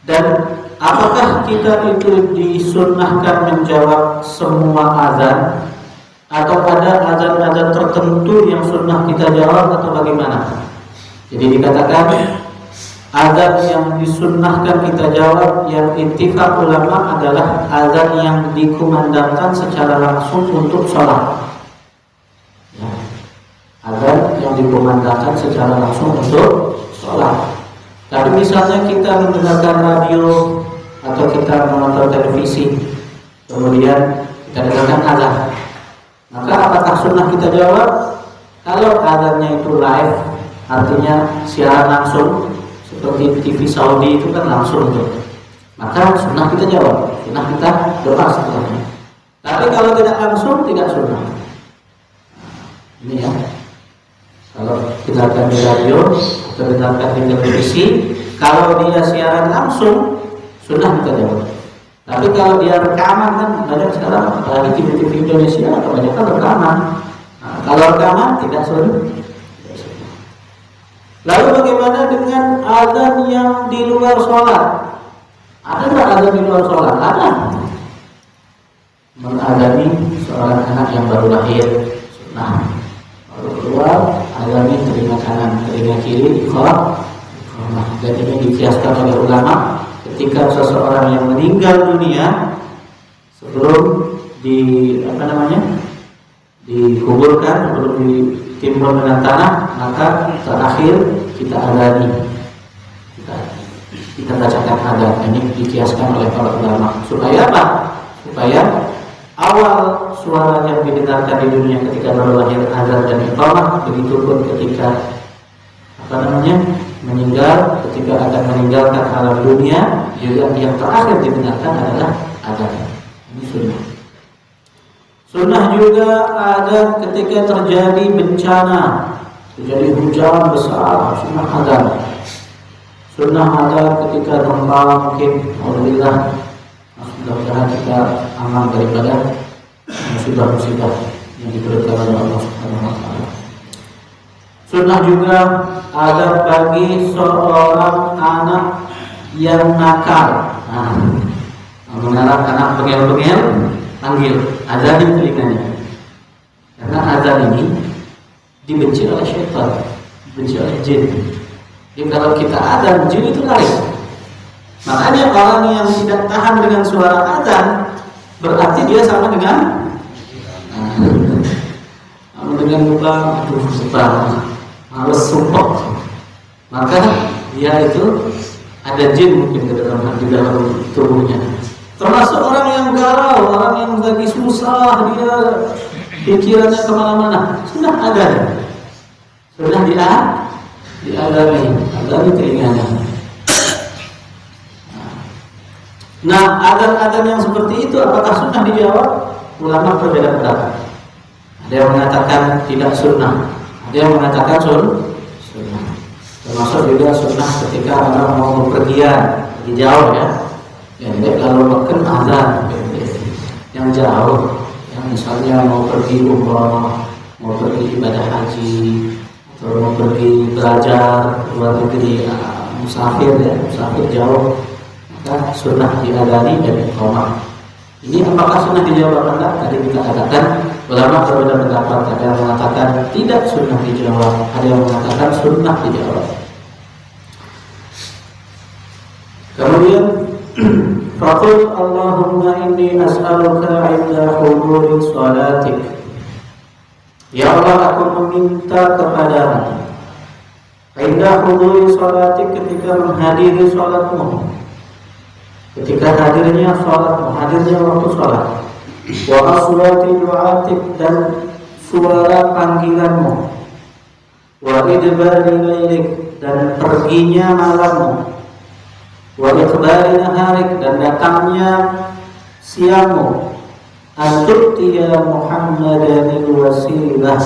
Dan apakah kita itu disunnahkan menjawab semua azan, atau ada azan-azan tertentu yang sunnah kita jawab, atau bagaimana? Jadi dikatakan azan yang disunnahkan kita jawab, yang ittifaq ulama adalah azan yang dikumandangkan secara langsung untuk sholat. Ya. Azan yang dikumandangkan secara langsung untuk sholat. Tapi misalnya kita mendengarkan radio atau kita menonton televisi, kemudian kita dengarkan azan, maka apakah sunnah kita jawab? Kalau azannya itu live, artinya siaran langsung, seperti TV Saudi itu kan langsung tuh, maka sunnah kita jawab, sunnah kita doa setelahnya. Tapi kalau tidak langsung, tidak sunnah. Ini ya, kalau kita dengarkan di radio atau dengarkan di televisi, kalau dia siaran langsung, sunnah kita jawab. Tapi kalau dia rekaman, kan banyak sekarang, apalagi TV Indonesia kebanyakan rekaman. Nah, kalau rekaman tidak sunnah. Lalu bagaimana dengan azan yang di luar sholat? Ada nggak azan di luar sholat? Ada. Mengazani seorang anak yang baru lahir, sunnah. Baru keluar, azani telinga kanan, telinga kiri, iqamah. Dan ini dikiaskan oleh ulama ketika seseorang yang meninggal dunia sebelum dikuburkan, sebelum ditimbun dengan tanah, maka terakhir kita azani, kita bacakan azan. Ini dikiaskan oleh para ulama supaya apa? Supaya awal suara yang didengarkan di dunia ketika baru lahir azan dan iqamah, begitu pun ketika meninggal, ketika akan meninggalkan alam dunia, juga yang terakhir didengarkan adalah azan. Ini sunnah. Sunnah juga ada ketika terjadi bencana, terjadi hujan besar, sunnah azan. Sunnah ada ketika gempa, mungkin alhamdulillah, mudah-mudahan kita aman daripada musibah-musibah yang diberikan oleh Allah Subhanahu wa taala. Sunnah juga ada bagi seorang anak yang nakal. Mengenal anak bengel-bengel, panggil, azan di telinganya. Karena azan ini dibenci oleh syaitan, dibenci oleh jin. Jadi kalau kita azan, jin itu lari. Makanya orang yang tidak tahan dengan suara azan, berarti dia sama dengan pulang, aduh sebab males sumpah, maka dia itu ada jin mungkin di dalam tubuhnya. Termasuk orang yang galau, orang yang lagi susah, dia pikirannya kemana-mana, sudah ada, sudah diadami telinganya. Nah, azan-azan yang seperti itu apakah sunnah dijawab? Ulama berbeda pendapat. Ada yang mengatakan tidak sunnah, ada yang mengatakan sunnah. Termasuk juga sunnah ketika orang mau bepergian, pergi jauh ya. Jadi kalau makan azan yang jauh, yang misalnya mau pergi umrah, mau pergi ibadah haji, atau mau pergi belajar luar negeri, musafir jauh, maka sunnah diadani dan iqamah. Ini apakah sunnah dijawab atau tidak? Tadi kita katakan ulama berbeda pendapat. Ada yang mengatakan tidak sunnah dijawab, ada yang mengatakan sunnah dijawab. Kemudian faqul Allahumma inni as'aluka 'inda huduri shalatik. Ya Allah, aku meminta kepadamu 'inda huduri shalatik, ketika menghadiri salatmu, ketika hadirnya salatmu, hadirnya waktu salat, wa aswati du'atik, dan suara panggilanmu, wa idbari lailik, dan perginya malammu, wa iqbali naharik, dan datangnya siangmu, antu'tiya Muhammadanil wasilah,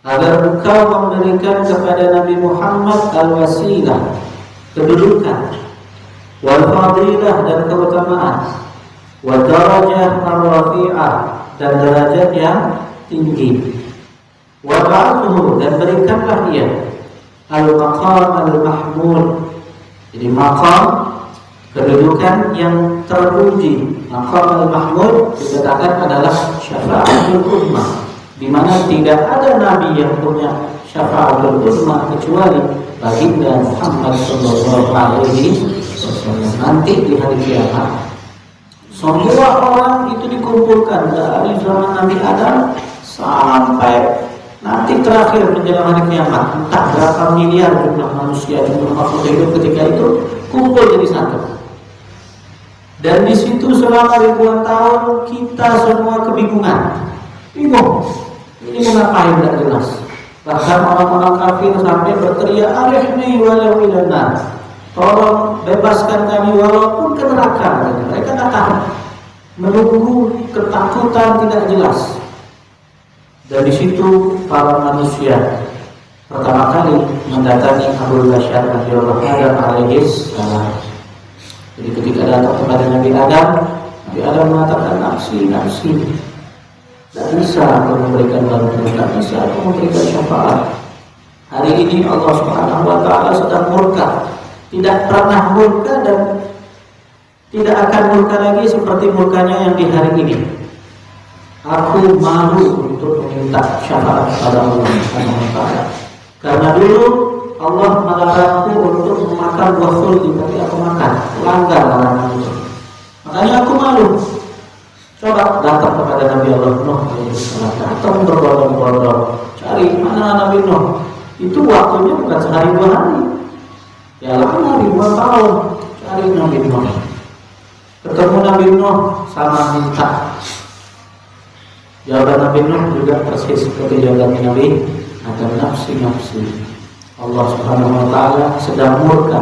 agar engkau memberikan kepada Nabi Muhammad al-wasilah, kedudukan, wal fadilah, dan keutamaan, wa darajah ar-rafi'ah, dan derajat yang tinggi, wa ba'athuhu, dan berikanlah dia al-maqam al-mahmud, jadi maqam Kedudukan yang terpuji, maqam al-mahmud dikatakan adalah syafa'atul ummah, di mana tidak ada nabi yang punya syafa'atul ummah kecuali baginda Muhammad sallallahu alaihi wasallam. Nanti di hari kiamat semua orang itu dikumpulkan dari zaman Nabi Adam sampai nanti terakhir menjelang hari kiamat, entah berapa miliar jumlah manusia, jumlah makhluk hidup ketika itu kumpul jadi satu. Dan di situ selama ribuan tahun kita semua kebingungan, bingung. Ini mau ngapain tidak jelas. Bahkan orang-orang kafir sampai berteriak, "Arihni walau ilan nar." Tolong bebaskan kami walaupun ke neraka. Mereka kata menunggu ketakutan tidak jelas. Dan di situ para manusia pertama kali mendatangi Abu Bashar radhiyallahu alaihi wasallam. Jadi ketika datang kepada Nabi Adam mengatakan nafsi. Tidak bisa aku memberikan bantuan, tidak bisa aku memberikan syafaat. Hari ini Allah Subhanahu wa taala sedang murka. Tidak pernah murka dan tidak akan murka lagi seperti murkanya yang di hari ini. Aku malu untuk meminta syafaat kepada Allah Subhanahu wa taala. Karena dulu Allah melarangku untuk memakan buah khuldi, tapi aku makan, langgar larangan itu. Makanya aku malu. Coba datang kepada Nabi Allah Nuh, datang berbondong-bondong, cari mana Nabi Nuh. Itu waktunya bukan sehari dua hari. Ya lama, ribuan tahun cari Nabi Nuh. Ketemu Nabi Nuh sama minta. Jawaban Nabi Nuh juga persis seperti jawaban Nabi Adam, nafsi. Allah Subhanahu wa taala sedang murka.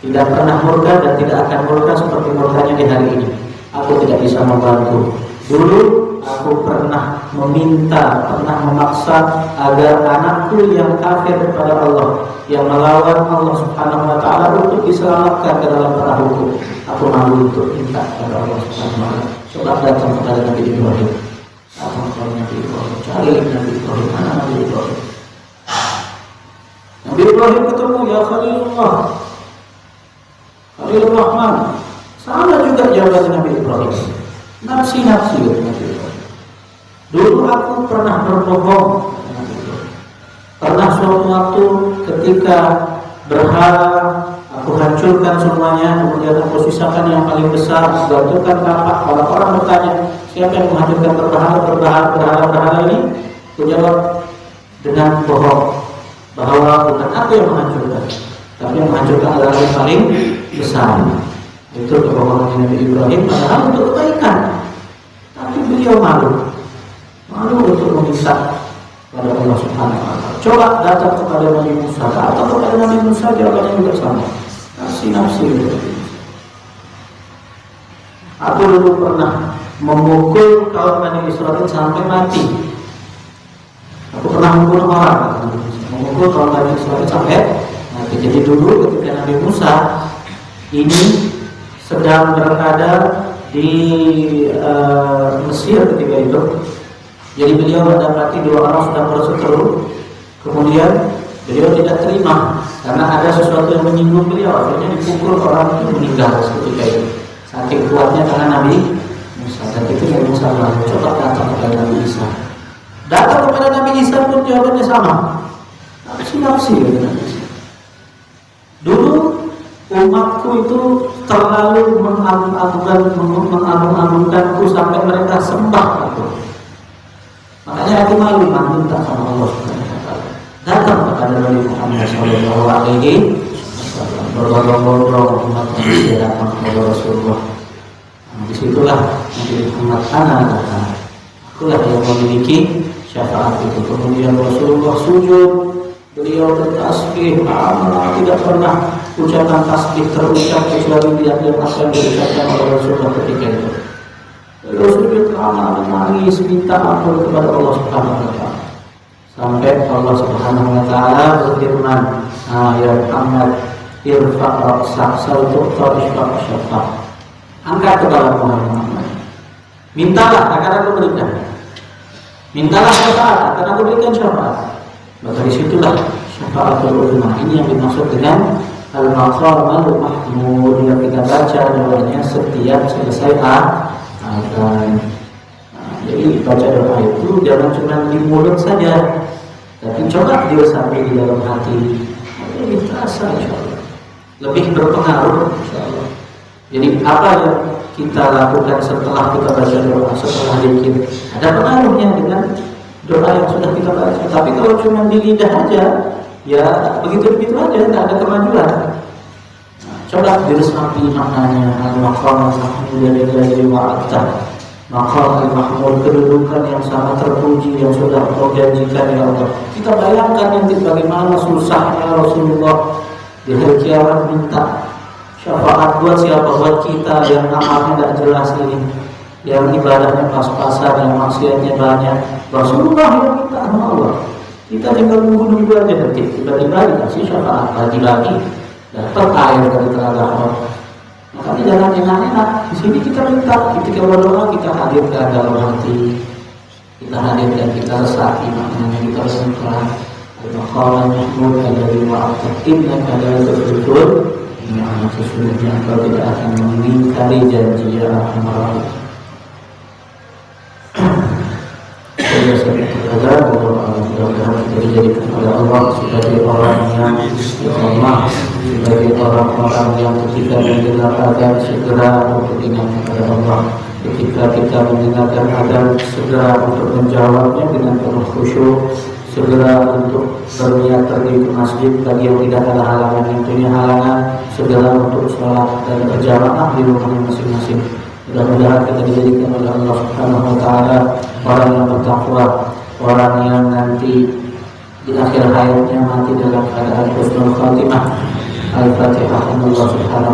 Tidak pernah murka dan tidak akan murka seperti murkanya di hari ini. Aku tidak bisa membantu. Dulu aku pernah memaksa agar anakku yang kafir kepada Allah, yang melawan Allah Subhanahu wa taala untuk diselamatkan ke dalam perahuku. Aku malu untuk minta kepada Allah Subhanahu wa taala. Coba datang kepada Nabi Ibrahim. Datang kepada Nabi Ibrahim. Cari Nabi Ibrahim. Mana Nabi Ibrahim? Nabi Ibrahim ketemu, ya Khalilullah, Khalilur Rahman. Sama juga jawaban Nabi Ibrahim. Nafsi Nabi Ibrahim. Dulu aku pernah berbohong. Pernah suatu waktu ketika berhala aku hancurkan semuanya, kemudian aku sisakan yang paling besar, gantungkan kapak. Orang-orang bertanya, siapa yang menghancurkan berhala ini? Aku jawab dengan bohong bahwa bukan aku yang menghancurkan, tapi yang menghancurkan adalah yang paling besar. Itu kebohongan Nabi Ibrahim, padahal untuk kebaikan. Tapi beliau malu untuk meminta kepada Allah Subhanahu wa taala. Coba datang kepada Nabi Musa, atau kepada Nabi Musa jawabannya juga sama. Nafsi. Aku dulu pernah memukul kaum Bani Israil sampai mati. Aku pernah membunuh orang, memukul kaum Bani Israil sampai mati. Jadi dulu ketika Nabi Musa ini sedang berada di Mesir ketika itu, jadi beliau mendapati dua orang sedang berseteru. Kemudian beliau tidak terima karena ada sesuatu yang menyinggung beliau, akhirnya dipukul, orang itu meninggal ketika itu. Saking kuatnya tangan Nabi Musa. Dan itu Nabi Musa coba datang kepada Nabi Isa. Datang kepada Nabi Isa pun jawabannya sama. Nafsi. Dulu umatku itu terlalu mengagung-agungkanku sampai mereka sembah aku. Makanya aku malu minta sama Allah Subhanahu wa taala. Datang kepada Nabi Muhammad sallallahu alaihi wasallam, berbondong-bondong umat manusia datang kepada Rasulullah. Disitulah Nabi Muhammad datang. Akulah yang memiliki syafaat itu. Kemudian Rasulullah sujud, beliau bertasbih, tidak pernah ucapan tasbih terucap kecuali dia apa yang diucapkan oleh Rasulullah ketika itu. Rasulullah menangis minta ampun kepada Allah Subhanahu wa taala. Sampai Allah Subhanahu wa taala berfirman, ya Muhammad, irfa' ra'sak sautu tarishfa' syafa'. Angkat kepala Muhammad. Mintalah akan aku berikan. Mintalah syafaat akan aku berikan syafaat. Maka disitulah syafaatul ummah. Ini yang dimaksud dengan Al-Maqamul Mahmud yang kita baca doanya setiap selesai azan. Jadi baca doa itu jangan cuma di mulut saja, tapi coba diresapi di dalam hati. Lebih terasa insyaallah, lebih berpengaruh insyaallah. Jadi apa yang kita lakukan setelah kita baca doa, setelah zikir, ada pengaruhnya dengan doa yang sudah kita baca. Tapi kalau cuma di lidah aja, ya begitu-begitu aja, tidak ada kemajuan. Coba diresapi maknanya. Al-Maqam Mahmud alladzi wa'adta. Maqam al-Mahmud, kedudukan yang sangat terpuji yang sudah Engkau janjikan ya Allah. Kita bayangkan nanti bagaimana susahnya Rasulullah di hari kiamat minta syafaat buat siapa? Buat kita yang amalnya tidak jelas ini, yang ibadahnya pas-pasan, yang maksiatnya banyak. Rasulullah yang minta sama Allah. Kita tinggal nunggu aja nanti tiba-tiba dikasih syafaat lagi dapat air dari telaga Allah. Makanya jangan enak-enak. Di sini kita minta, ketika berdoa kita hadirkan dalam hati, kita hadirkan, kita resapi maknanya, kita resahkan. Al-Maqam Mahmud alladzi wa'adta innaka la tukhliqul mi'ad. Sesungguhnya Engkau tidak akan mengingkari janji ya Rahman. Mudah-mudahan kita dijadikan oleh Allah sebagai orang yang istiqomah, sebagai orang-orang yang ketika mendengar azan segera untuk ingat kepada Allah, ketika kita mendengarkan azan segera untuk menjawabnya dengan penuh khusyuk, segera untuk berniat pergi ke masjid bagi yang tidak ada halangan, yang punya halangan segera untuk sholat dan berjamaah di rumahnya masing-masing. Mudah-mudahan kita dijadikan oleh Allah Subhanahu wa taala orang yang bertakwa, orang yang nanti di akhir hayatnya mati dalam keadaan husnul khatimah. Al-Fatihah. Allah Subhanahu